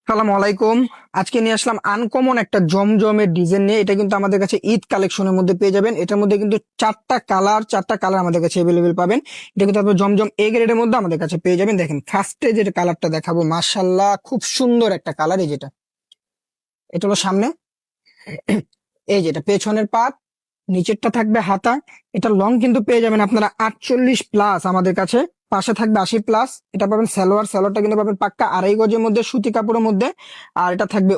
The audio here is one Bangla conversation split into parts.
সালাম আলাইকুম। আজকে নিয়ে আসলাম আনকমন একটা জমজমের ডিজাইন নিয়ে। এটা কিন্তু আমাদের কাছে ঈদ কালেকশনের মধ্যে পেয়ে যাবেন। এটার মধ্যে কিন্তু চারটা কালার আমাদের কাছে অ্যাভেলেবেল পাবেন। এটা কিন্তু আপনার জমজম এ গ্রেডের মধ্যে আমাদের কাছে পেয়ে যাবেন। দেখেন ফার্স্টে যেটা কালারটা দেখাবো, মাশাল্লাহ খুব সুন্দর একটা কালার। এই যেটা, এটা হলো সামনে, এই যেটা পেছনের পাট, নিচেরটা থাকবে হাতা। এটা লং কিন্তু পেয়ে যাবেন আপনারা 48+ আমাদের কাছে। পাশে থাকবে 80+। এটা পাবেন সালোয়ারটা কিন্তু পাবেন পাক্কা 2.5 গজের মধ্যে সুতি কাপড়ের মধ্যে। আর এটা থাকবে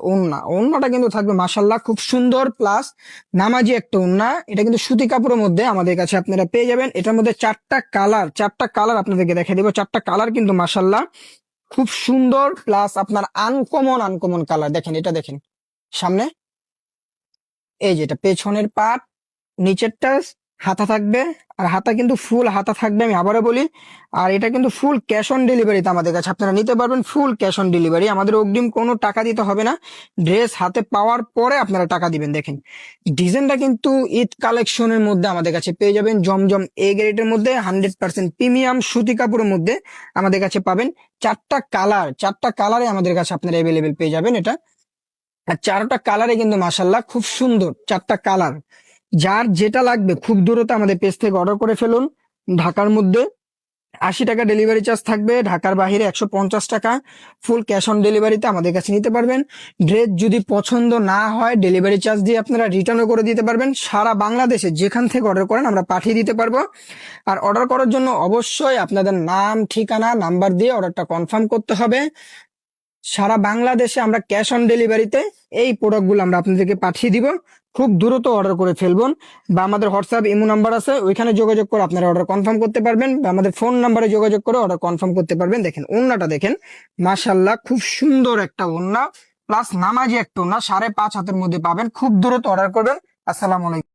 ওড়নাটা কিন্তু থাকবে মাশাল্লাহ খুব সুন্দর, প্লাস নামাজি একটা ওড়না। এটা কিন্তু সুতি কাপড়ের মধ্যে আমাদের কাছে আপনারা পেয়ে যাবেন। এটার মধ্যে চারটা কালার আপনাদেরকে দেখে দেবো। চারটা কালার কিন্তু মাশাল্লাহ খুব সুন্দর, প্লাস আপনার আনকমন আনকমন কালার। দেখেন, এটা দেখেন সামনে, এই যেটা পেছনের পাট, নিচেরটা হাতা থাকবে। আর হাতা কিন্তু ফুল হাতা থাকবে, আমি আবারও বলি। আর এটা কিন্তু ফুল ক্যাশ অন ডেলিভারিতে আমাদের কাছে আপনারা নিতে পারবেন। ফুল ক্যাশ অন ডেলিভারি, আমাদের অগ্রিম কোনো টাকা দিতে হবে না। ড্রেস হাতে পাওয়ার পরে আপনারা টাকা দিবেন। দেখেন ডিজাইনটা কিন্তু ঈদ কালেকশনের মধ্যে আমাদের কাছে পেয়ে যাবেন। জমজম এ গ্রেডের মধ্যে 100% প্রিমিয়াম সুতি কাপড়ের মধ্যে আমাদের কাছে পাবেন। চারটা কালারে আমাদের কাছে আপনারা অ্যাভেলেবেল পেয়ে যাবেন এটা। আর চারটা কালারে কিন্তু মাসাল্লাহ খুব সুন্দর চারটা কালার। যার যেটা লাগবে খুব দ্রুত আমাদের পেজ থেকে অর্ডার করে ফেলুন। ঢাকার মধ্যে 80 টাকা ডেলিভারি চার্জ থাকবে, ঢাকার বাইরে 150 টাকা। ফুল ক্যাশ অন ডেলিভারিতে আমাদের কাছে নিতে পারবেন। ড্রেস যদি পছন্দ না হয় ডেলিভারি চার্জ দিয়ে আপনারা রিটার্নও করে দিতে পারবেন। সারা বাংলাদেশে যেখান থেকে অর্ডার করেন আমরা পাঠিয়ে দিতে পারবো। আর অর্ডার করার জন্য অবশ্যই আপনাদের নাম, ঠিকানা, নাম্বার দিয়ে অর্ডারটা কনফার্ম করতে হবে। সারা বাংলাদেশে আমরা ক্যাশ অন ডেলিভারিতে এই প্রোডাক্টগুলো আমরা আপনাদেরকে পাঠিয়ে দিব। খুব দ্রুত অর্ডার করে ফেলবেন। বা আমাদের হোয়াটসঅ্যাপ ইমো নাম্বার আছে, ওইখানে যোগাযোগ করে আপনারা অর্ডার কনফার্ম করতে পারবেন, বা আমাদের ফোন নাম্বারে যোগাযোগ করে অর্ডার কনফার্ম করতে পারবেন। দেখেন ওড়নাটা দেখেন, মাশাল্লাহ খুব সুন্দর একটা ওড়না, প্লাস নামাজি একটা ওড়না, 5.5 হাতের মধ্যে পাবেন। খুব দ্রুত অর্ডার করবেন। আসসালামু আলাইকুম।